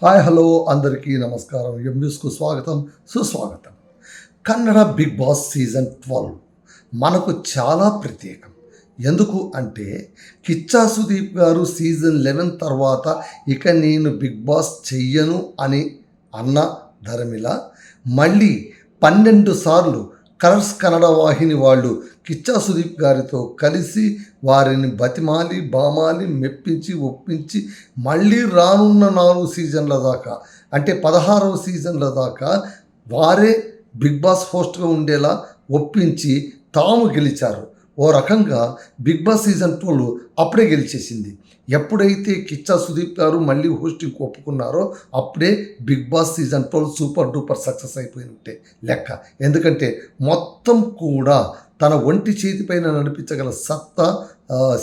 Hi hello అందరికీ నమస్కారం. ఎంన్యూస్కు స్వాగతం సుస్వాగతం. కన్నడ బిగ్ బాస్ సీజన్ 12 మనకు చాలా ప్రత్యేకం. ఎందుకు అంటే కిచ్చా సుదీప్ గారు సీజన్ 11 తర్వాత ఇక నేను బిగ్ బాస్ చెయ్యను అని అన్న ధర్మిల మళ్ళీ 12 సార్లు కలర్స్ కన్నడ వాహిని వాళ్ళు కిచ్చా సుదీప్ గారితో కలిసి వారిని బతిమాలి బామాలి మెప్పించి ఒప్పించి మళ్ళీ రానున్న 4 సీజన్ల దాకా అంటే 16వ సీజన్ల దాకా వారే బిగ్ బాస్ హోస్ట్గా ఉండేలా ఒప్పించి తాము గెలిచారు. ఓ రకంగా బిగ్ బాస్ సీజన్ 12 అప్పుడే గెలిచేసింది. ఎప్పుడైతే కిచ్చా సుదీప్ గారు మళ్ళీ హోస్టింగ్ ఒప్పుకున్నారో అప్పుడే Bigg Boss season 12 super duper success అయిపోయినట్టే లెక్క. ఎందుకంటే మొత్తం కూడా తన ఒంటి చేతిపైన నడిపించగల సత్తా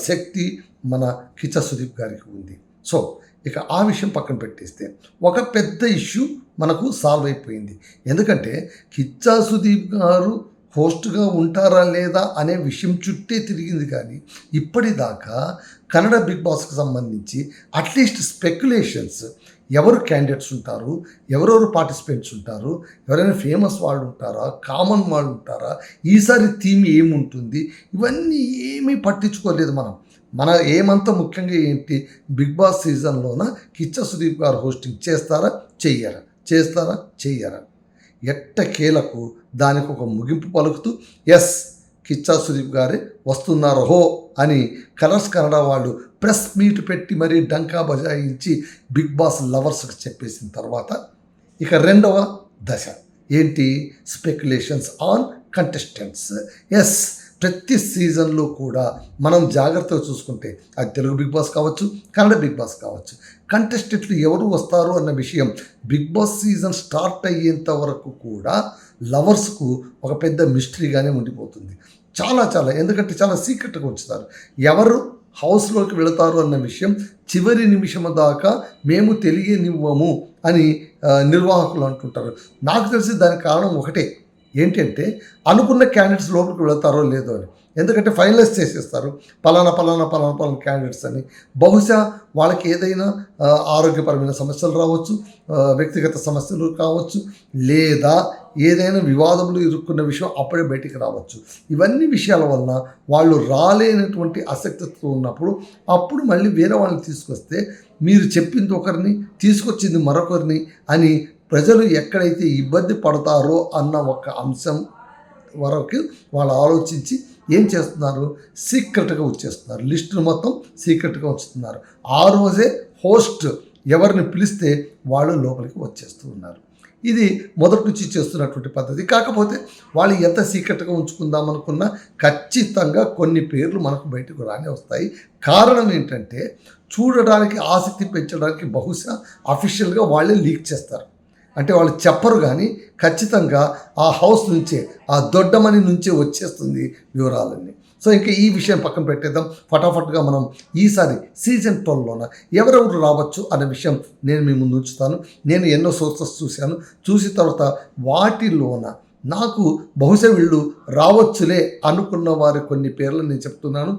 శక్తి మన కిచ్చా సుదీప్ గారికి ఉంది. సో ఇక ఆ విషయం పక్కన పెట్టేస్తే ఒక పెద్ద ఇష్యూ మనకు సాల్వ్ అయిపోయింది. ఎందుకంటే కిచ్చా సుదీప్ గారు హోస్ట్గా ఉంటారా లేదా అనే విషయం చుట్టే తిరిగింది. కానీ ఇప్పటిదాకా కన్నడ బిగ్ బాస్కి సంబంధించి అట్లీస్ట్ స్పెక్యులేషన్స్, ఎవరు క్యాండిడేట్స్ ఉంటారు, ఎవరెవరు పార్టిసిపెంట్స్ ఉంటారు, ఎవరైనా ఫేమస్ వాళ్ళు ఉంటారా, కామన్ వాళ్ళు ఉంటారా, ఈసారి థీమ్ ఏముంటుంది, ఇవన్నీ ఏమీ పట్టించుకోలేదు మన ఏమంతా ముఖ్యంగా ఏంటి, బిగ్ బాస్ సీజన్లోన కిచ్చా సుదీప్ గారు హోస్టింగ్ చేస్తారా చెయ్యరా ఎట్టకేలకు దానికి ఒక ముగింపు పలుకుతూ ఎస్ కిచ్చా సుదీప్ గారే వస్తున్నారు హో అని కలర్స్ కన్నడ వాళ్ళు ప్రెస్ మీట్ పెట్టి మరీ డంకా బజాయించి బిగ్ బాస్ లవర్స్కి చెప్పేసిన తర్వాత ఇక రెండవ దశ ఏంటి, స్పెక్యులేషన్స్ ఆన్ కంటెస్టెంట్స్. ఎస్, ప్రతి సీజన్లో కూడా మనం జాగ్రత్తగా చూసుకుంటే అది తెలుగు బిగ్ బాస్ కావచ్చు, కన్నడ బిగ్ బాస్ కావచ్చు, కంటెస్టెంట్లు ఎవరు వస్తారు అన్న విషయం బిగ్ బాస్ సీజన్ స్టార్ట్ అయ్యేంత వరకు కూడా లవర్స్కు ఒక పెద్ద మిస్టరీగానే ఉండిపోతుంది. చాలా ఎందుకంటే చాలా సీక్రెట్గా ఉంచుతారు. ఎవరు హౌస్లోకి వెళతారు అన్న విషయం చివరి నిమిషం దాకా మేము తెలియనివ్వము అని నిర్వాహకులు అంటుంటారు. నాకు తెలిసి దానికి కారణం ఒకటే, ఏంటంటే అనుకున్న క్యాండిడేట్స్ లోపలికి వెళతారో లేదో అని. ఎందుకంటే ఫైనలైజ్ చేసేస్తారు పలానా క్యాండిడేట్స్ అని. బహుశా వాళ్ళకి ఏదైనా ఆరోగ్యపరమైన సమస్యలు రావచ్చు, వ్యక్తిగత సమస్యలు కావచ్చు, లేదా ఏదైనా వివాదములు ఇరుక్కున్న విషయం అప్పుడే బయటికి రావచ్చు. ఇవన్నీ విషయాల వలన వాళ్ళు రాలేనటువంటి ఆసక్తితో ఉన్నప్పుడు అప్పుడు మళ్ళీ వేరే వాళ్ళని తీసుకొస్తే మీరు చెప్పింది ఒకరిని తీసుకొచ్చింది మరొకరిని అని ప్రజలు ఎక్కడైతే ఇబ్బంది పడతారో అన్న ఒక అంశం వరకు వాళ్ళు ఆలోచించి ఏం చేస్తున్నారు, సీక్రెట్గా వచ్చేస్తున్నారు. లిస్టును మొత్తం సీక్రెట్గా ఉంచుతున్నారు. ఆ రోజే హోస్ట్ ఎవరిని పిలిస్తే వాళ్ళు లోపలికి వచ్చేస్తూ ఉన్నారు. ఇది మొదటి నుంచి చేస్తున్నటువంటి పద్ధతి. కాకపోతే వాళ్ళు ఎంత సీక్రెట్గా ఉంచుకుందాం అనుకున్నా ఖచ్చితంగా కొన్ని పేర్లు మనకు బయటకు రానే వస్తాయి. కారణం ఏంటంటే చూడడానికి ఆసక్తి పెంచడానికి బహుశా అఫీషియల్గా వాళ్ళే లీక్ చేస్తారు. అంటే వాళ్ళు చెప్పరు కానీ ఖచ్చితంగా ఆ హౌస్ నుంచే, ఆ దొడ్డమని నుంచే వచ్చేస్తుంది వివరాలన్నీ. సో ఇంకా ఈ విషయం పక్కన పెట్టేద్దాం. ఫటాఫట్గా మనం ఈసారి సీజన్ 12లోన ఎవరెవరు రావచ్చు అనే విషయం నేను మీ ముందు ఉంచుతాను. నేను ఎన్నో సోర్సెస్ చూసిన తర్వాత వాటిలోన నాకు బహుశా వీళ్ళు రావచ్చులే అనుకున్న వారి కొన్ని పేర్లు నేను చెప్తున్నాను.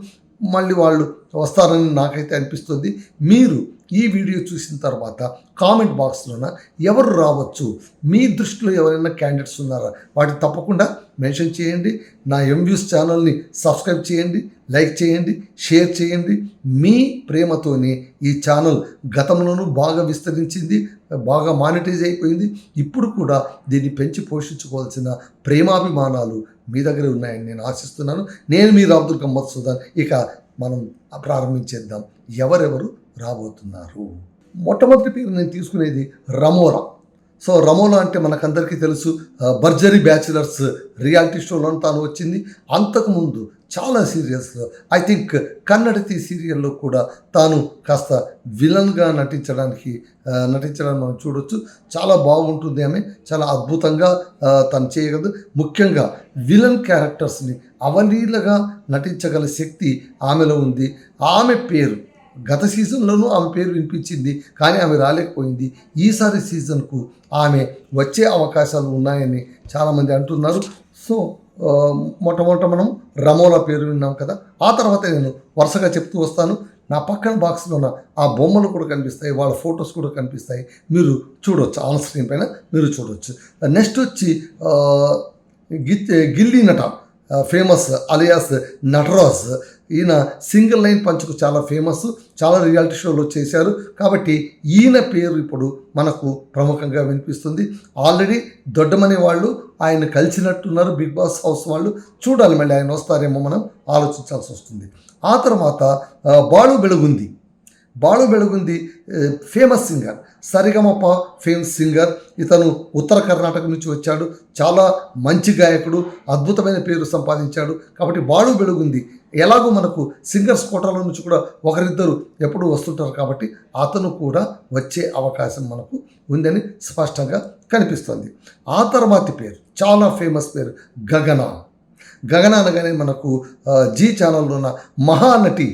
మళ్ళీ వాళ్ళు వస్తారని నాకైతే అనిపిస్తుంది. మీరు ఈ వీడియో చూసిన తర్వాత కామెంట్ బాక్స్లోన ఎవరు రావచ్చు, మీ దృష్టిలో ఎవరైనా క్యాండిడేట్స్ ఉన్నారా, వాటిని తప్పకుండా మెన్షన్ చేయండి. నా ఎంవ్యూస్ ఛానల్ని సబ్స్క్రైబ్ చేయండి, లైక్ చేయండి, షేర్ చేయండి. మీ ప్రేమతోనే ఈ ఛానల్ గతంలోనూ బాగా విస్తరించింది, బాగా మానిటైజ్ అయిపోయింది. ఇప్పుడు కూడా దీన్ని పెంచి పోషించుకోవాల్సిన ప్రేమాభిమానాలు మీ దగ్గర ఉన్నాయని నేను ఆశిస్తున్నాను. నేను మీ అబ్దుల్ గమ్మత్ సుల్తాన్. ఇక మనం ప్రారంభించేద్దాం. ఎవరెవరు రాబోతున్నారు. మొట్టమొదటి పేరు నేను తీసుకునేది రమోలా. సో రమోలా అంటే మనకందరికీ తెలుసు, బర్జరీ బ్యాచిలర్స్ రియాలిటీ షోలో తాను వచ్చింది. అంతకుముందు చాలా సీరియల్స్లో, ఐ థింక్ కన్నడతి సీరియల్లో కూడా తాను కాస్త విలన్గా నటించడానికి మనం చూడొచ్చు. చాలా బాగుంటుంది ఆమె, చాలా అద్భుతంగా తను చేయగలదు. ముఖ్యంగా విలన్ క్యారెక్టర్స్ని అవలీలగా నటించగల శక్తి ఆమెలో ఉంది. ఆమె పేరు గత సీజన్లోనూ ఆమె పేరు వినిపించింది, కానీ ఆమె రాలేకపోయింది. ఈసారి సీజన్కు ఆమె వచ్చే అవకాశాలు ఉన్నాయని చాలామంది అంటున్నారు. సో మొట్టమొదట మనం రమోలా పేరు విన్నాం కదా, ఆ తర్వాత నేను వరుసగా చెప్తూ వస్తాను. నా పక్కన బాక్స్లో ఉన్న ఆ బొమ్మలు కూడా కనిపిస్తాయి, వాళ్ళ ఫొటోస్ కూడా కనిపిస్తాయి, మీరు చూడవచ్చు, ఆన్ స్క్రీన్ పైన మీరు చూడవచ్చు. నెక్స్ట్ వచ్చి గిల్లీ నట, ఫేమస్ అలియాస్ నటరాజ్. ఈయన సింగిల్ లైన్ పంచుకు చాలా ఫేమస్, చాలా రియాలిటీ షోలో చేశారు కాబట్టి ఈయన పేరు ఇప్పుడు మనకు ప్రముఖంగా వినిపిస్తుంది. ఆల్రెడీ దొడ్డమనే వాళ్ళు ఆయన కలిసినట్టున్నారు బిగ్ బాస్ హౌస్ వాళ్ళు. చూడాలి మళ్ళీ ఆయన వస్తారేమో మనం ఆలోచించాల్సి వస్తుంది. ఆ తర్వాత Balu Belagundi famous singer, Sarigamapa famous singer. ఇతను ఉత్తర కర్ణాటక నుంచి వచ్చాడు, చాలా మంచి గాయకుడు, అద్భుతమైన పేరు సంపాదించాడు. కాబట్టి బాలు బెళగుంది ఎలాగో మనకు సింగర్స్ కోటాలో నుంచి కూడా ఒకరిద్దరు ఎప్పుడు వస్తుంటారు కాబట్టి అతను కూడా వచ్చే అవకాశం మనకు ఉందని స్పష్టంగా కనిపిస్తుంది. ఆ తర్వాతి పేరు చాలా ఫేమస్ పేరు గగన అనగానే మనకు జీ ఛానల్లో ఉన్న Mahanati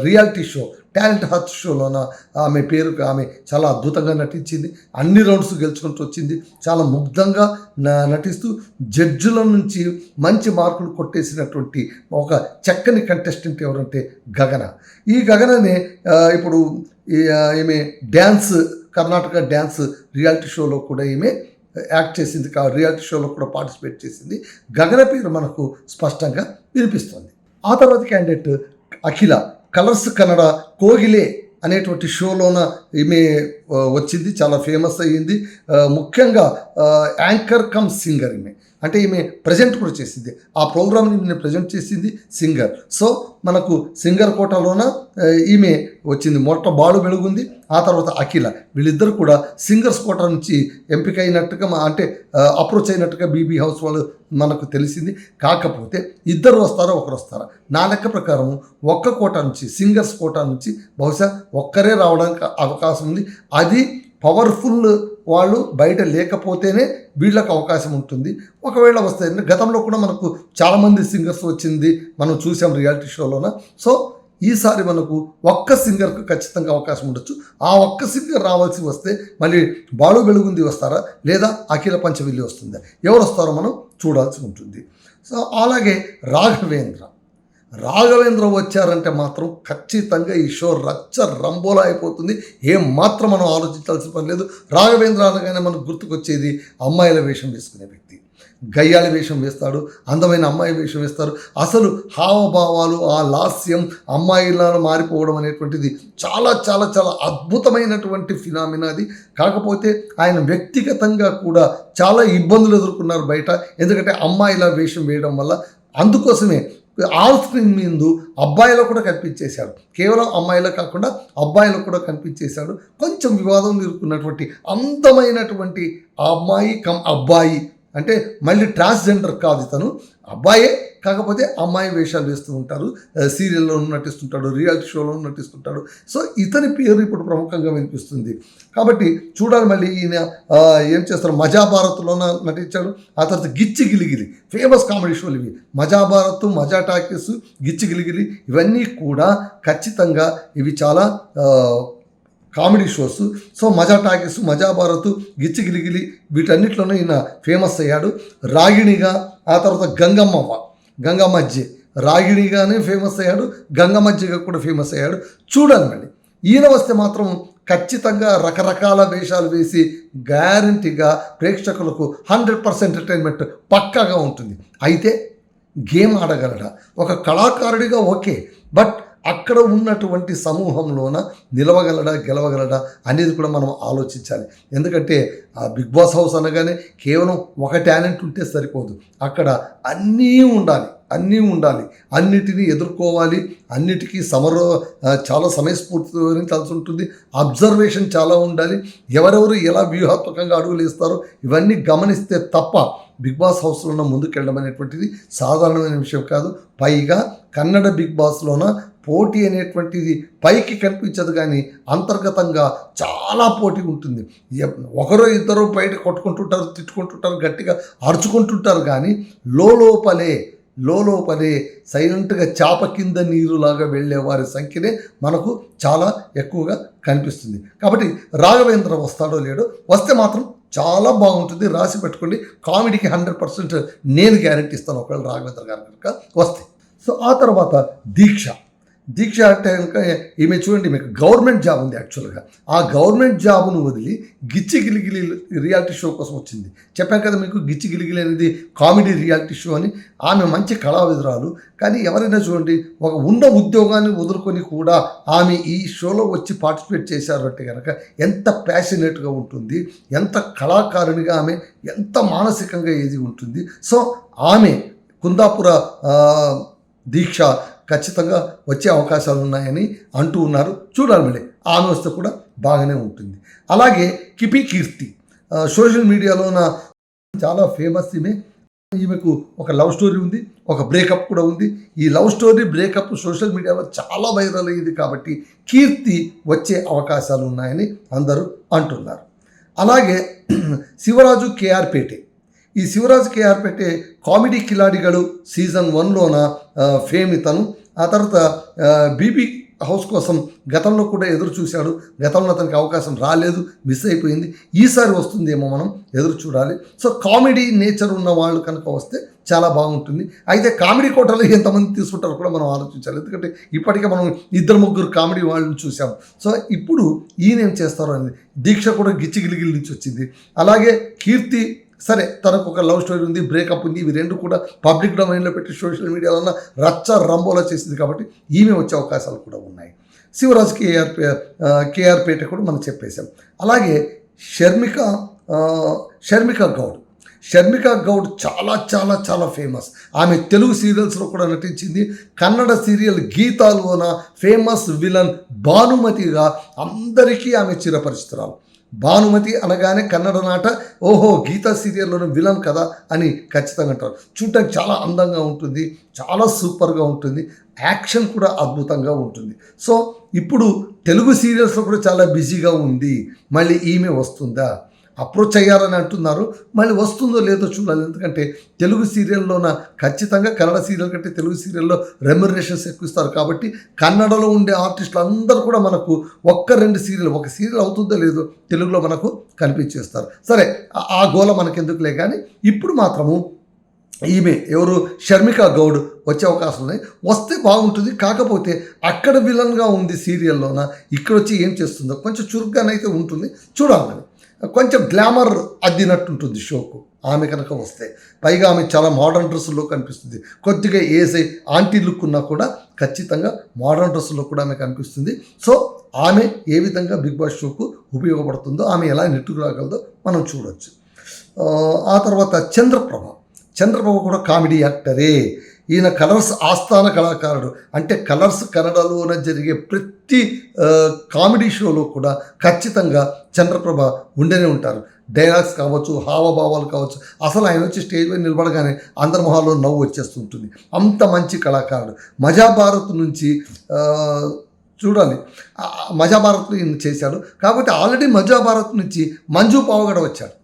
reality show talent hunt షోలోన ఆమె చాలా అద్భుతంగా నటించింది, అన్ని రౌండ్స్ గెలుచుకుంటూ వచ్చింది, చాలా ముగ్ధంగా నటిస్తూ జడ్జుల నుంచి మంచి మార్కులు కొట్టేసినటువంటి ఒక చక్కని కంటెస్టెంట్ ఎవరంటే గగన. ఈ గగననే ఇప్పుడు ఈమె డ్యాన్స్, కర్ణాటక డ్యాన్స్ రియాలిటీ షోలో కూడా ఈమె యాక్ట్ చేసింది, రియాలిటీ షోలో కూడా పార్టిసిపేట్ చేసింది. గగన పేరు మనకు స్పష్టంగా వినిపిస్తుంది. ఆ తర్వాత క్యాండిడేట్ అఖిల, కలర్స్ కన్నడ కోగిలే అనేటువంటి షోలోన ఈమె వచ్చింది, చాలా ఫేమస్ అయ్యింది. ముఖ్యంగా యాంకర్ కమ్ సింగర్ ఈమె, అంటే ఈమె ప్రజెంట్ కూడా చేసింది, ఆ ప్రోగ్రామ్ని ఈమె ప్రజెంట్ చేసింది సింగర్. సో మనకు సింగర్ కోటాలోన ఈమె వచ్చింది. బాలు బెళగుంది, ఆ తర్వాత అఖిల, వీళ్ళిద్దరు కూడా సింగర్స్ కోటా నుంచి ఎంపిక అయినట్టుగా అంటే అప్రోచ్ అయినట్టుగా బీబీ హౌస్ వాళ్ళు మనకు తెలిసింది. కాకపోతే ఇద్దరు వస్తారా ఒకరు వస్తారా, నా లెక్క ప్రకారం ఒక్క కోటా నుంచి, సింగర్స్ కోటా నుంచి బహుశా ఒక్కరే రావడానికి అవకాశం ఉంది. అది పవర్ఫుల్ వాళ్ళు బయట లేకపోతేనే వీళ్ళకి అవకాశం ఉంటుంది. ఒకవేళ వస్తే గతంలో కూడా మనకు చాలామంది సింగర్స్ వచ్చింది మనం చూసాం రియాలిటీ షోలోన. సో ఈసారి మనకు ఒక్క సింగర్కు ఖచ్చితంగా అవకాశం ఉండొచ్చు. ఆ ఒక్క సింగర్ రావాల్సి వస్తే మళ్ళీ బాలు బెళగుంది వస్తారా లేదా అఖిల పంచవిల్లి వస్తుందా, ఎవరు వస్తారో మనం చూడాల్సి ఉంటుంది. సో అలాగే రాఘవేంద్ర వచ్చారంటే మాత్రం ఖచ్చితంగా ఈ షో రచ్చ రంబోలా అయిపోతుంది. ఏం మాత్రం మనం ఆలోచించాల్సిన పని లేదు. రాఘవేంద్ర అనగానే మనకు గుర్తుకొచ్చేది అమ్మాయిల వేషం వేసుకునే వ్యక్తి, గయ్యాళి వేషం వేస్తాడు, అందమైన అమ్మాయి వేషం వేస్తారు. అసలు హావభావాలు, ఆ లాస్యం, అమ్మాయిలా మారిపోవడం అనేటువంటిది చాలా చాలా చాలా అద్భుతమైనటువంటి ఫినామినా అది. కాకపోతే ఆయన వ్యక్తిగతంగా కూడా చాలా ఇబ్బందులు ఎదుర్కొన్నారు బయట, ఎందుకంటే అమ్మాయిలా వేషం వేయడం వల్ల. అందుకోసమే ఆన్ స్క్రీన్ మీద అబ్బాయిలో కూడా కనిపించేశాడు, కేవలం అమ్మాయిలో కాకుండా అబ్బాయిలో కూడా కనిపించేశాడు. కొంచెం వివాదం ఎదుర్కొన్నటువంటి అందమైనటువంటి అమ్మాయి అబ్బాయి, అంటే మళ్ళీ ట్రాన్స్జెండర్ కాదు ఇతను, అబ్బాయే కాకపోతే అమ్మాయి వేషాలు వేస్తూ ఉంటారు, సీరియల్లో నటిస్తుంటాడు, రియాలిటీ షోలో నటిస్తుంటాడు. సో ఇతని పేరు ఇప్పుడు ప్రముఖంగా వినిపిస్తుంది. కాబట్టి చూడాలి మళ్ళీ ఈయన ఏం చేస్తారు. మజాభారత్లోన నటించాడు, ఆ తర్వాత గిచ్చి గిలిగిలి ఫేమస్ కామెడీ షోలు ఇవి. మజాభారత్, మజా టాకీస్, గిచ్చి గిలిగిలి ఇవన్నీ కూడా ఖచ్చితంగా ఇవి చాలా కామెడీ షోస్. సో మజా టాకీస్, మజా భారత్, గిచ్చి గిలిగిలి వీటన్నిటిలోనే ఈయన ఫేమస్ అయ్యాడు. రాగిణిగా, ఆ తర్వాత గంగమ్మజ్జి, రాగిణిగానే ఫేమస్ అయ్యాడు, గంగమ్మజ్జిగా కూడా ఫేమస్ అయ్యాడు. చూడాలి మళ్ళీ ఈయన వస్తే మాత్రం ఖచ్చితంగా రకరకాల వేషాలు వేసి గ్యారంటీగా ప్రేక్షకులకు 100% ఎంటర్టైన్మెంట్ పక్కాగా ఉంటుంది. అయితే గేమ్ ఆడగలడా, ఒక కళాకారుడిగా ఓకే, బట్ అక్కడ ఉన్నటువంటి సమూహంలోన నిలవగలడా గెలవగలడా అనేది కూడా మనం ఆలోచించాలి. ఎందుకంటే ఆ బిగ్ బాస్ హౌస్ అనగానే కేవలం ఒక టాలెంట్ ఉంటే సరిపోదు, అక్కడ అన్నీ ఉండాలి, అన్నిటినీ ఎదుర్కోవాలి, అన్నిటికీ చాలా సమయస్ఫూర్తితో ఉంటుంది, అబ్జర్వేషన్ చాలా ఉండాలి, ఎవరెవరు ఎలా వ్యూహాత్మకంగా అడుగులు వేస్తారో ఇవన్నీ గమనిస్తే తప్ప బిగ్ బాస్ హౌస్లోన ముందుకెళ్ళడం అనేటువంటిది సాధారణమైన విషయం కాదు. పైగా కన్నడ బిగ్ బాస్లోన పోటీ అనేటువంటిది పైకి కనిపించదు కానీ అంతర్గతంగా చాలా పోటీ ఉంటుంది. ఒకరో ఇద్దరు బయట కొట్టుకుంటుంటారు, తిట్టుకుంటుంటారు, గట్టిగా అరుచుకుంటుంటారు, కానీ లోపలే సైలెంట్గా చాప కింద నీరులాగా వెళ్ళే వారి సంఖ్యనే మనకు చాలా ఎక్కువగా కనిపిస్తుంది. కాబట్టి రాఘవేంద్ర వస్తాడో లేడో, వస్తే మాత్రం చాలా బాగుంటుంది, రాసి పెట్టుకోండి. కామెడీకి 100% నేను గ్యారెంటీ ఇస్తాను ఒకవేళ రాఘవేంద్ర గారు కనుక వస్తే. సో ఆ తర్వాత దీక్ష అంటే కనుక ఈమె చూడండి, మీకు గవర్నమెంట్ జాబ్ ఉంది యాక్చువల్గా. ఆ గవర్నమెంట్ జాబ్ను వదిలి గిచ్చి గిలిగిలి రియాలిటీ షో కోసం వచ్చింది. చెప్పాను కదా మీకు, గిచ్చి గిలిగిలి అనేది కామెడీ రియాలిటీ షో అని. ఆమె మంచి కళావిధురాలు. కానీ ఎవరైనా చూడండి, ఒక ఉన్న ఉద్యోగాన్ని వదులుకొని కూడా ఆమె ఈ షోలో వచ్చి పార్టిసిపేట్ చేశారు అంటే కనుక ఎంత ప్యాషనేట్గా ఉంటుంది, ఎంత కళాకారునిగా ఆమె ఎంత మానసికంగా ఏది ఉంటుంది. సో ఆమె కుందాపుర దీక్ష ఖచ్చితంగా వచ్చే అవకాశాలు ఉన్నాయని అంటూ ఉన్నారు. చూడాలి, మళ్ళీ ఆమె వస్తే కూడా బాగానే ఉంటుంది. అలాగే కిపి కీర్తి సోషల్ మీడియాలోన చాలా ఫేమస్. ఈమెకు ఒక లవ్ స్టోరీ ఉంది, ఒక బ్రేకప్ కూడా ఉంది. ఈ లవ్ స్టోరీ బ్రేకప్ సోషల్ మీడియాలో చాలా వైరల్ అయ్యింది కాబట్టి కీర్తి వచ్చే అవకాశాలు ఉన్నాయని అందరూ అంటున్నారు. అలాగే శివరాజు కేఆర్ పేటే. ఈ శివరాజు కేఆర్ పేటే కామెడీ కిలాడిగలు సీజన్ 1లోన ఫేమ్ ఇతను. ఆ తర్వాత బీబీ హౌస్ కోసం గతంలో కూడా ఎదురు చూశాడు. గతంలో అతనికి అవకాశం రాలేదు, మిస్ అయిపోయింది. ఈసారి వస్తుందేమో, మనం ఎదురు చూడాలి. సో కామెడీ నేచర్ ఉన్న వాళ్ళు కనుక వస్తే చాలా బాగుంటుంది. అయితే కామెడీ కోటలో ఎంతమంది తీసుకుంటారో కూడా మనం ఆలోచించాలి. ఎందుకంటే ఇప్పటికే మనం 2-3 కామెడీ వాళ్ళని చూసాం. సో ఇప్పుడు ఈయన ఏం చేస్తారో అనేది. దీక్ష కూడా గిచ్చిగిలిగిలి నుంచి వచ్చింది. అలాగే కీర్తి సరే, తనకు ఒక లవ్ స్టోరీ ఉంది, బ్రేకప్ ఉంది. ఇవి రెండు కూడా పబ్లిక్ డొమైన్లో పెట్టి సోషల్ మీడియాలో రచ్చ రంబోలా చేసింది కాబట్టి ఈమె వచ్చే అవకాశాలు కూడా ఉన్నాయి. శివరాజ్ కేఆర్ పేట కూడా మనం చెప్పేశాం. అలాగే షర్మిక గౌడ్ చాలా చాలా చాలా ఫేమస్. ఆమె తెలుగు సీరియల్స్లో కూడా నటించింది. కన్నడ సీరియల్ గీతాలోన ఫేమస్ విలన్ భానుమతిగా అందరికీ ఆమె చిరపరిచితురాలు. భానుమతి అనగానే కన్నడ నాట ఓహో గీతా సీరియల్లోని విలన్ కదా అని ఖచ్చితంగా అంటారు. చూడటానికి చాలా అందంగా ఉంటుంది, చాలా సూపర్గా ఉంటుంది, యాక్షన్ కూడా అద్భుతంగా ఉంటుంది. సో ఇప్పుడు తెలుగు సీరియల్స్లో కూడా చాలా బిజీగా ఉంది. మళ్ళీ ఈమె వస్తుందా? అప్రోచ్ అయ్యారని అంటున్నారు. మళ్ళీ వస్తుందో లేదో చూడాలి. ఎందుకంటే తెలుగు సీరియల్లోన ఖచ్చితంగా కన్నడ సీరియల్ కంటే తెలుగు సీరియల్లో రెమ్యునరేషన్స్ ఎక్కువ ఇస్తారు కాబట్టి కన్నడలో ఉండే ఆర్టిస్టులు అందరూ కూడా మనకు 1-2 సీరియల్, ఒక సీరియల్ అవుతుందో లేదో తెలుగులో మనకు కనిపించేస్తారు. సరే, ఆ గోల మనకెందుకులే. కానీ ఇప్పుడు మాత్రము ఈమె ఎవరు, షర్మిక గౌడ్ వచ్చే అవకాశం ఉన్నాయి. వస్తే బాగుంటుంది. కాకపోతే అక్కడ విలన్గా ఉంది సీరియల్లోన, ఇక్కడ వచ్చి ఏం చేస్తుందో కొంచెం చురుగ్గానైతే ఉంటుంది. చూడాలని కొంచెం గ్లామర్ అద్దినట్టుంటుంది షోకు ఆమె కనుక వస్తే. పైగా ఆమె చాలా మోడర్న్ డ్రెస్సుల్లో కనిపిస్తుంది. కొద్దిగా ఏసై ఆంటీ లుక్ ఉన్నా కూడా ఖచ్చితంగా మోడర్న్ డ్రెస్సుల్లో కూడా ఆమె కనిపిస్తుంది. సో ఆమె ఏ విధంగా బిగ్ బాస్ షోకు ఉపయోగపడుతుందో, ఆమె ఎలా నెట్టుకు రాగలదో మనం చూడవచ్చు. ఆ తర్వాత చంద్రప్రభ కూడా కామెడీ యాక్టరే. ఈయన కలర్స్ ఆస్థాన కళాకారుడు. అంటే కలర్స్ కన్నడలోనే జరిగే ప్రతి కామెడీ షోలో కూడా ఖచ్చితంగా చంద్రప్రభ ఉండనే ఉంటారు. డైలాగ్స్ కావచ్చు, హావభావాలు కావచ్చు, అసలు ఆయన వచ్చి స్టేజ్ మీద నిలబడగానే అందరి మొహాల్లో నవ్వు వచ్చేస్తుంటుంది. అంత మంచి కళాకారుడు. మజాభారత్ నుంచి చూడాలి, మజాభారత్లో ఈయన చేశాడు. కాబట్టి ఆల్రెడీ మజాభారత్ నుంచి మంజు పావగడ వచ్చాడు.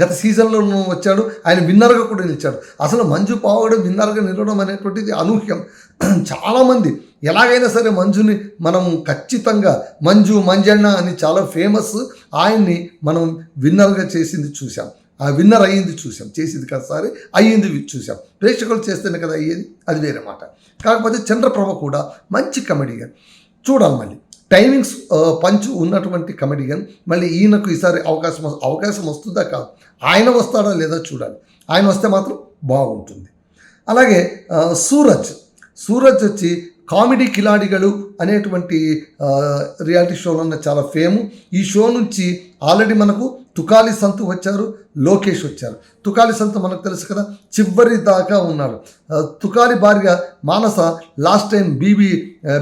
గత సీజన్లో వచ్చాడు. ఆయన విన్నర్గా కూడా నిలిచాడు. అసలు మంజు పావగడ విన్నర్గా నిలవడం అనేటువంటిది అనూహ్యం. చాలామంది ఎలాగైనా సరే మంజుని మనం ఖచ్చితంగా మంజన్న అని చాలా ఫేమస్. ఆయన్ని మనం విన్నర్గా చేసింది చూసాం. ఆ విన్నర్ అయ్యింది చూసాం. చేసింది కదా సరే అయ్యింది చూసాం. ప్రేక్షకులు చేస్తేనే కదా అయ్యేది, అది వేరే మాట. కాకపోతే చంద్రప్రభ కూడా మంచి కమెడియన్. చూడాలి, మళ్ళీ టైమింగ్స్ పంచ్ ఉన్నటువంటి కమెడియన్. మళ్ళీ ఈయనకు ఈసారి అవకాశం వస్తుందా కాదు, ఆయన వస్తాడా లేదా చూడాలి. ఆయన వస్తే మాత్రం బాగుంటుంది. అలాగే సూరజ్ వచ్చి కామెడీ కిలాడిగలు అనేటువంటి రియాలిటీ షోలో ఉన్న చాలా ఫేము. ఈ షో నుంచి ఆల్రెడీ మనకు తుకాలి సంతు వచ్చారు, లోకేష్ వచ్చారు. తుకాలి సంతు మనకు తెలుసు కదా, చివరి దాకా ఉన్నాడు. తుకాలి భార్య Manasa last time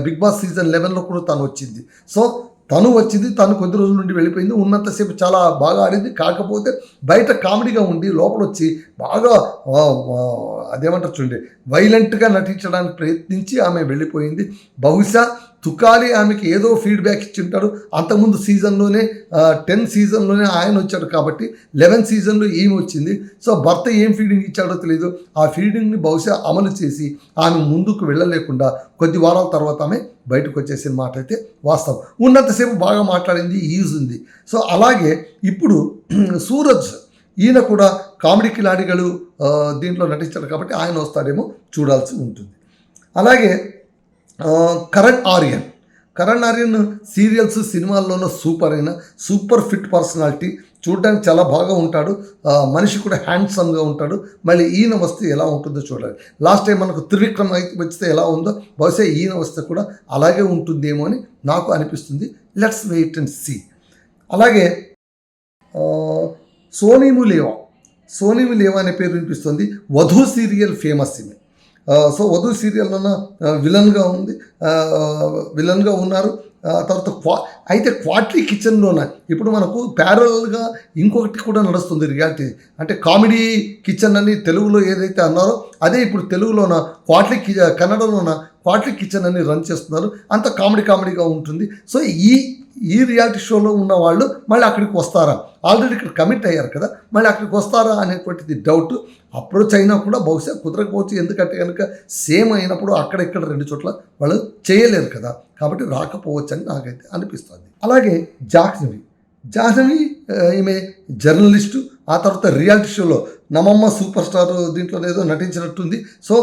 Bigg Boss season 11లో కూడా తను వచ్చింది. సో తను వచ్చింది, తను కొద్ది రోజుల నుండి వెళ్ళిపోయింది. ఉన్నంతసేపు చాలా బాగా ఆడింది. కాకపోతే బయట కామెడీగా ఉండి లోపల వచ్చి బాగా అదేమంటారు చూడండి, వైలెంట్గా నటించడానికి ప్రయత్నించి ఆమె వెళ్ళిపోయింది. బహుశా తుకాలి ఆమెకి ఏదో ఫీడ్బ్యాక్ ఇచ్చి ఉంటాడు. అంతకుముందు సీజన్లోనే 10 సీజన్లోనే ఆయన వచ్చాడు కాబట్టి 11 సీజన్లో ఈమె వచ్చింది. సో భర్త ఏం ఫీడింగ్ ఇచ్చాడో తెలియదు. ఆ ఫీడింగ్ని బహుశా అమలు చేసి ఆమె ముందుకు వెళ్ళలేకుండా కొద్ది వారాల తర్వాత ఆమె బయటకు వచ్చేసిన మాట అయితే వాస్తవం. ఉన్నంతసేపు బాగా మాట్లాడింది, యూజ్ ఉంది. సో అలాగే ఇప్పుడు సూరజ్ ఈయన కూడా కామెడీ కిలాడిగలు దీంట్లో నటించాడు కాబట్టి ఆయన వస్తాడేమో చూడాల్సి ఉంటుంది. అలాగే కరణ్ ఆర్యన్ సీరియల్స్ సినిమాల్లోనూ సూపర్ ఫిట్ పర్సనాలిటీ, చూడడానికి చాలా బాగా ఉంటాడు, మనిషి కూడా హ్యాండ్సమ్గా ఉంటాడు. మళ్ళీ ఈయన వస్తే ఎలా ఉంటుందో చూడాలి. లాస్ట్ టైం మనకు త్రివిక్రమ్ వస్తే ఎలా ఉందో బహుశా ఈయన వస్తే కూడా అలాగే ఉంటుందేమో అని నాకు అనిపిస్తుంది. Let's wait and see. అలాగే సోనీము లేవా అనే పేరు వినిపిస్తుంది. వధూ సీరియల్ ఫేమస్ ఈమె. సో వధూ సీరియల్లోన విలన్గా ఉన్నారు. తర్వాత అయితే క్వార్టరీ కిచెన్లోన ఇప్పుడు మనకు ప్యారల్గా ఇంకొకటి కూడా నడుస్తుంది రియాలిటీ, అంటే కామెడీ కిచెన్ అని తెలుగులో ఏదైతే అన్నారో అదే ఇప్పుడు తెలుగులోన కన్నడలోన క్వార్టరీ కిచెన్ అని రన్ చేస్తున్నారు. అంత కామెడీగా ఉంటుంది. సో ఈ రియాలిటీ షోలో ఉన్న వాళ్ళు మళ్ళీ అక్కడికి వస్తారా, ఆల్రెడీ ఇక్కడ కమిట్ అయ్యారు కదా, మళ్ళీ అక్కడికి వస్తారా అనేటువంటిది డౌట్. అప్రోచ్ అయినా కూడా బహుశా కుదరకపోవచ్చు, ఎందుకంటే కనుక సేమ్ అయినప్పుడు అక్కడెక్కడ 2 చోట్ల వాళ్ళు చేయలేరు కదా, కాబట్టి రాకపోవచ్చు అని నాకైతే అనిపిస్తుంది. అలాగే జాహ్నవి ఈమె జర్నలిస్టు, ఆ తర్వాత రియాలిటీ షోలో నమమ్మ సూపర్ స్టార్ దీంట్లో ఏదో నటించినట్టుంది. సో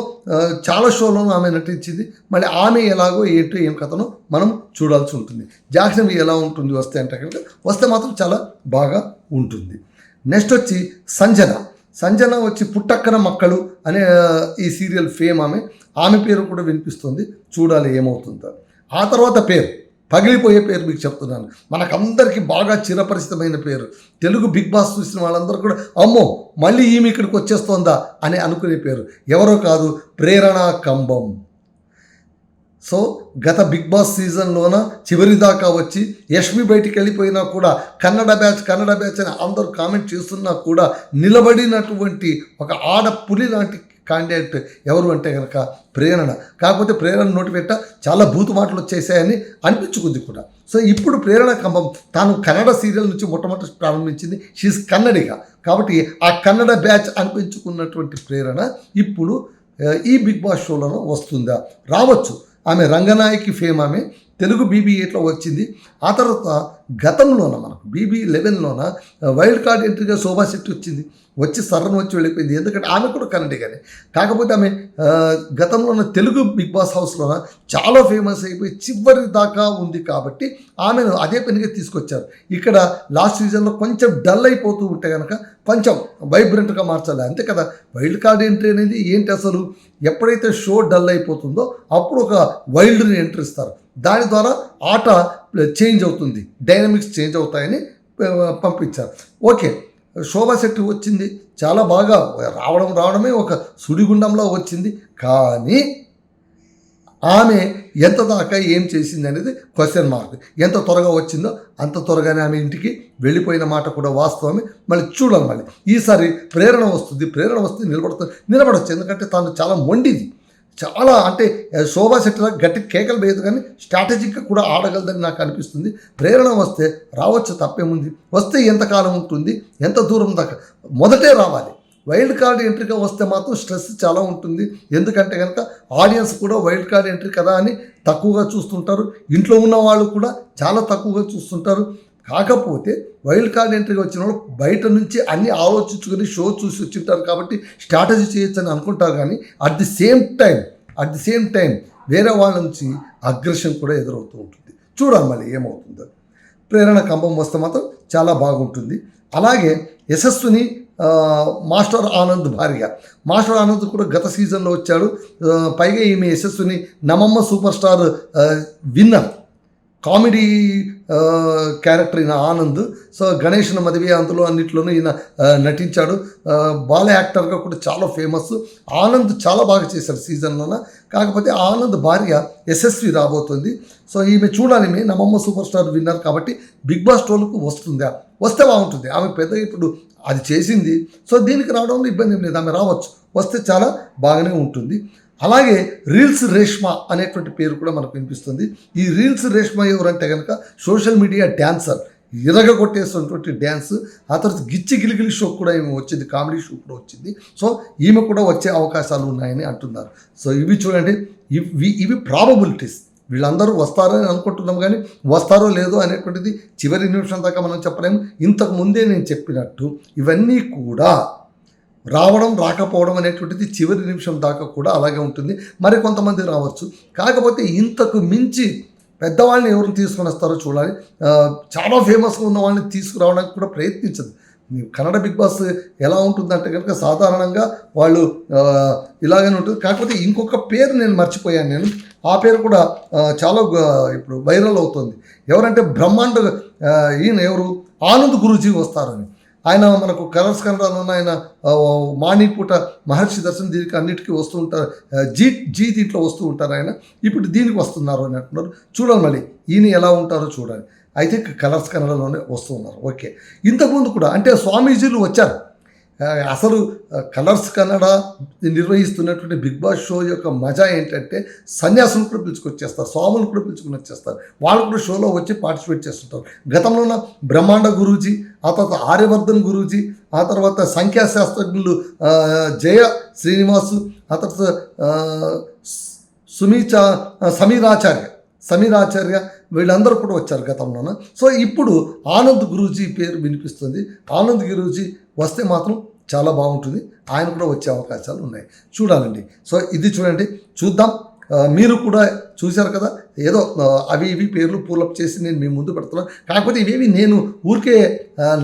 చాలా షోలోనూ ఆమె నటించింది. మళ్ళీ ఆమె ఎలాగో ఏంటో ఏం కథనో మనం చూడాల్సి ఉంటుంది. జాహ్నవి ఎలా ఉంటుంది వస్తే అంటే కనుక వస్తే మాత్రం చాలా బాగా ఉంటుంది. నెక్స్ట్ వచ్చి సంజన వచ్చి పుట్టక్కన మక్కలు అనే ఈ సీరియల్ ఫేమ్ ఆమె పేరు కూడా వినిపిస్తుంది. చూడాలి ఏమవుతుందో. ఆ తర్వాత పగిలిపోయే పేరు మీకు చెప్తున్నాను, మనకందరికీ బాగా చిరపరిచితమైన పేరు. తెలుగు బిగ్ బాస్ చూసిన వాళ్ళందరూ కూడా అమ్మో మళ్ళీ ఈమె ఇక్కడికి వచ్చేస్తోందా అని అనుకునే పేరు. ఎవరో కాదు, ప్రేరణ కంబం. సో గత బిగ్ బాస్ సీజన్లోన చివరి దాకా వచ్చి యష్మి బయటికి వెళ్ళిపోయినా కూడా కన్నడ బ్యాచ్ అని అందరూ కామెంట్ చేస్తున్నా కూడా నిలబడినటువంటి ఒక ఆడపులి లాంటి క్యాండిడేట్ ఎవరు అంటే కనుక ప్రేరణ. కాకపోతే ప్రేరణ నోటి పెట్ట చాలా బూతు మాటలు వచ్చేసాయని అనిపించుకుంది కూడా. సో ఇప్పుడు ప్రేరణ కంబం తాను కన్నడ సీరియల్ నుంచి మొట్టమొదటి ప్రారంభించింది. షీఈస్ కన్నడిగా, కాబట్టి ఆ కన్నడ బ్యాచ్ అనిపించుకున్నటువంటి ప్రేరణ ఇప్పుడు ఈ బిగ్ బాస్ షోలో వస్తుందా, రావచ్చు. ఆమె రంగనాయకి ఫేమ్, ఆమె తెలుగు BB8లో వచ్చింది. ఆ తర్వాత గతంలోన మనకు BB11లోన వైల్డ్ కార్డ్ ఎంట్రీగా శోభా శెట్టి వచ్చి సర్రను వచ్చి వెళ్ళిపోయింది. ఎందుకంటే ఆమె కూడా కన్నడిగానే, కాకపోతే ఆమె గతంలోన తెలుగు బిగ్ బాస్ హౌస్లోన చాలా ఫేమస్ అయిపోయి చివరి దాకా ఉంది కాబట్టి ఆమెను అదే పనిగా తీసుకొచ్చారు. ఇక్కడ లాస్ట్ సీజన్లో కొంచెం డల్ అయిపోతూ ఉంటే కనుక కొంచెం వైబ్రెంట్గా మార్చాలి, అంతే కదా. వైల్డ్ కార్డ్ ఎంట్రీ అనేది ఏంటి అసలు, ఎప్పుడైతే షో డల్ అయిపోతుందో అప్పుడు ఒక వైల్డ్ని ఎంట్రీ ఇస్తారు, దాని ద్వారా ఆట చేంజ్ అవుతుంది, డైనమిక్స్ చేంజ్ అవుతాయని పంపించారు. ఓకే, శోభా శెట్టి వచ్చింది, చాలా బాగా రావడమే ఒక సుడిగుండంలో వచ్చింది. కానీ ఆమె ఎంత దాకా ఏం చేసింది అనేది క్వశ్చన్ మార్క్. ఎంత త్వరగా వచ్చిందో అంత త్వరగానే ఆమె ఇంటికి వెళ్ళిపోయిన మాట కూడా వాస్తవమే. మళ్ళీ చూడాలి, మళ్ళీ ఈసారి ప్రేరణ వస్తే నిలబడవచ్చు. ఎందుకంటే తాను చాలా మొండిది, చాలా అంటే శోభా శెట్టిలా గట్టి కేకలు వేయదు, కానీ స్ట్రాటజిక్గా కూడా ఆడగలదని నాకు అనిపిస్తుంది. ప్రేరణ వస్తే రావచ్చు, తప్పేముంది. వస్తే ఎంతకాలం ఉంటుంది, ఎంత దూరం దాకా, మొదటే రావాలి. వైల్డ్ కార్డ్ ఎంట్రీగా వస్తే మాత్రం స్ట్రెస్ చాలా ఉంటుంది. ఎందుకంటే కనుక ఆడియన్స్ కూడా వైల్డ్ కార్డ్ ఎంట్రీ కదా అని తక్కువగా చూస్తుంటారు, ఇంట్లో ఉన్న వాళ్ళు కూడా చాలా తక్కువగా చూస్తుంటారు. కాకపోతే వైల్డ్ కార్డ్ ఎంట్రీగా వచ్చిన వాళ్ళు బయట నుంచి అన్నీ ఆలోచించుకొని షో చూసి వచ్చింటారు కాబట్టి స్ట్రాటజీ చేయొచ్చు అని అనుకుంటారు. కానీ అట్ ది సేమ్ టైం వేరే వాళ్ళ నుంచి అగ్రెషన్ కూడా ఎదురవుతూ ఉంటుంది. చూడాలి మళ్ళీ ఏమవుతుందో. ప్రేరణ కంబం వస్తే మాత్రం చాలా బాగుంటుంది. అలాగే యశస్విని మాస్టర్ ఆనంద్ భార్య. మాస్టర్ ఆనంద్ కూడా గత సీజన్లో వచ్చాడు. పైగా ఈమె Yashaswini Namamma super star winner, comedy character ఈయన ఆనంద్. సో గణేష్ను మదివే అందులో అన్నిట్లోనూ ఈయన నటించాడు. బాల యాక్టర్గా కూడా చాలా ఫేమస్. ఆనంద్ చాలా బాగా చేశారు సీజన్లోన. కాకపోతే ఆనంద్ భార్య యశస్వి రాబోతుంది. సో ఈమె చూడాలి, ఈమె నమమ్మ సూపర్ స్టార్ విన్నర్ కాబట్టి బిగ్ బాస్ షోలకు వస్తుందా, వస్తే బాగుంటుంది. ఆమె పెద్దగా ఇప్పుడు అది చేసింది, సో దీనికి రావడంలో ఇబ్బంది ఏం లేదు, ఆమె రావచ్చు, వస్తే చాలా బాగానే ఉంటుంది. అలాగే రీల్స్ రేష్మా అనేటువంటి పేరు కూడా మనకు వినిపిస్తుంది. ఈ రీల్స్ రేష్మా ఎవరంటే కనుక సోషల్ మీడియా డ్యాన్సర్, కొట్టేసినటువంటి డ్యాన్స్. ఆ తర్వాత గిచ్చి గిలిగిలి షో కూడా ఈమె వచ్చింది, కామెడీ షో కూడా వచ్చింది. సో ఈమె కూడా వచ్చే అవకాశాలు ఉన్నాయని అంటున్నారు. సో ఇవి చూడండి, ఇవి ప్రాబబిలిటీస్. వీళ్ళందరూ వస్తారని అనుకుంటున్నాం, కానీ వస్తారో లేదో అనేటువంటిది చివరి నిమిషం దాకా మనం చెప్పలేము. ఇంతకు ముందే నేను చెప్పినట్టు ఇవన్నీ కూడా రావడం రాకపోవడం అనేటువంటిది చివరి నిమిషం దాకా కూడా అలాగే ఉంటుంది. మరి కొంతమంది రావచ్చు. కాకపోతే ఇంతకు మించి పెద్దవాళ్ళని ఎవరిని తీసుకొని వస్తారో చూడాలి. చాలా ఫేమస్గా ఉన్న వాళ్ళని తీసుకురావడానికి కూడా ప్రయత్నించదు. కన్నడ బిగ్ బాస్ ఎలా ఉంటుందంటే కనుక సాధారణంగా వాళ్ళు ఇలాగనే ఉంటుంది. కాకపోతే ఇంకొక పేరు నేను మర్చిపోయాను. నేను ఆ పేరు కూడా చాలా ఇప్పుడు వైరల్ అవుతుంది. ఎవరంటే బ్రహ్మాండ ఈయన ఎవరు ఆనంద్ గురూజీ వస్తారని. ఆయన మనకు కలర్స్ కన్నడలోనే ఆయన మార్నింగ్ పూట మహర్షి దర్శనం దీనికి అన్నిటికీ వస్తూ ఉంటారు. జీ దీంట్లో వస్తూ ఉంటారు ఆయన. ఇప్పుడు దీనికి వస్తున్నారు అని అంటున్నారు. చూడాలి మళ్ళీ ఈయన ఎలా ఉంటారో చూడాలి. అయితే కలర్స్ కన్నడలోనే వస్తూ ఉన్నారు. ఓకే, ఇంతకుముందు కూడా అంటే స్వామీజీలు వచ్చారు. అసలు కలర్స్ కన్నడ నిర్వహిస్తున్నటువంటి బిగ్ బాస్ షో యొక్క మజా ఏంటంటే సన్యాసులు కూడా పిలుచుకొచ్చేస్తారు, స్వాములు కూడా పిలుచుకుని వచ్చేస్తారు. వాళ్ళు కూడా షోలో వచ్చి పార్టిసిపేట్ చేస్తుంటారు. గతంలో బ్రహ్మాండ గురూజీ, ఆ తర్వాత ఆర్యవర్ధన్ గురూజీ, ఆ తర్వాత సంఖ్యాశాస్త్రజ్ఞులు జయ శ్రీనివాసు, ఆ తర్వాత సమీరాచార్య వీళ్ళందరూ కూడా వచ్చారు గతంలోన. సో ఇప్పుడు ఆనంద్ గురూజీ పేరు వినిపిస్తుంది. ఆనంద్ గురూజీ వస్తే మాత్రం చాలా బాగుంటుంది. ఆయన కూడా వచ్చే అవకాశాలు ఉన్నాయి. చూడాలండి. సో ఇది చూడండి, చూద్దాం. మీరు కూడా చూశారు కదా, ఏదో అవి ఇవి పేర్లు పూలప్ చేసి నేను మీ ముందు పెడుతున్నాను. కాకపోతే ఇవేవి నేను ఊరికే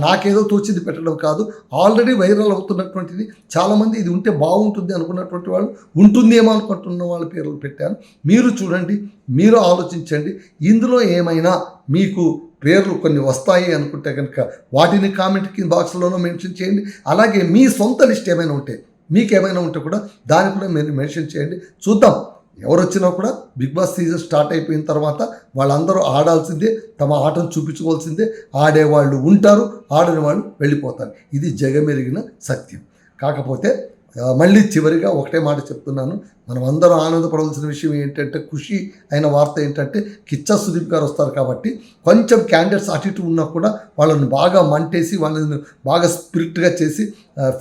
నాకేదో తోచింది పెట్టడం కాదు. ఆల్రెడీ వైరల్ అవుతున్నటువంటిది చాలామంది ఇది ఉంటే బాగుంటుంది అనుకున్నటువంటి వాళ్ళు, ఉంటుందేమో అనుకుంటున్న వాళ్ళ పేర్లు పెట్టాను. మీరు చూడండి, మీరు ఆలోచించండి. ఇందులో ఏమైనా మీకు పేర్లు కొన్ని వస్తాయి అనుకుంటే కనుక వాటిని కామెంట్ కింద బాక్స్లోనూ మెన్షన్ చేయండి. అలాగే మీ సొంత లిస్ట్ ఏమైనా ఉంటే, మీకేమైనా ఉంటే కూడా దాన్ని కూడా మీరు మెన్షన్ చేయండి. చూద్దాం. ఎవరు వచ్చినా కూడా బిగ్ బాస్ సీజన్ స్టార్ట్ అయిపోయిన తర్వాత వాళ్ళందరూ ఆడాల్సిందే, తమ ఆటను చూపించుకోవాల్సిందే. ఆడేవాళ్ళు ఉంటారు, ఆడని వాళ్ళు వెళ్ళిపోతారు. ఇది జగమెరిగిన సత్యం. కాకపోతే మళ్ళీ చివరిగా ఒకటే మాట చెప్తున్నాను. మనం అందరం ఆనందపడవలసిన విషయం ఏంటంటే, ఖుషి అయిన వార్త ఏంటంటే కిచ్చా సుదీప్ గారు వస్తారు కాబట్టి కొంచెం క్యాండిడేట్స్ అటు ఇటు ఉన్నా కూడా వాళ్ళని బాగా మంటేసి, వాళ్ళని బాగా స్పిరిట్గా చేసి,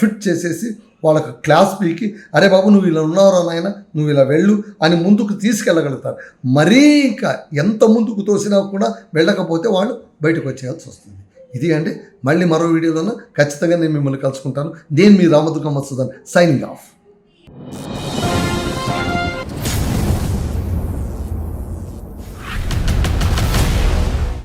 ఫిట్ చేసేసి, వాళ్ళకు క్లాస్ పీకి అరే బాబు నువ్వు ఇలా ఉన్నావురా నాయన, నువ్వు ఇలా వెళ్ళు అని ముందుకు తీసుకెళ్ళగలుగుతారు. మరీ ఇంకా ఎంత ముందుకు తోసినా కూడా వెళ్ళకపోతే వాళ్ళు బయటకు వచ్చేయాల్సి వస్తుంది. ఇది అంటే మళ్ళీ మరో వీడియోలోనే ఖచ్చితంగా నేను మిమ్మల్ని కలుసుకుంటాను. నేను మీ రామదుర్గ మధుసూదన్, సైనింగ్ ఆఫ్.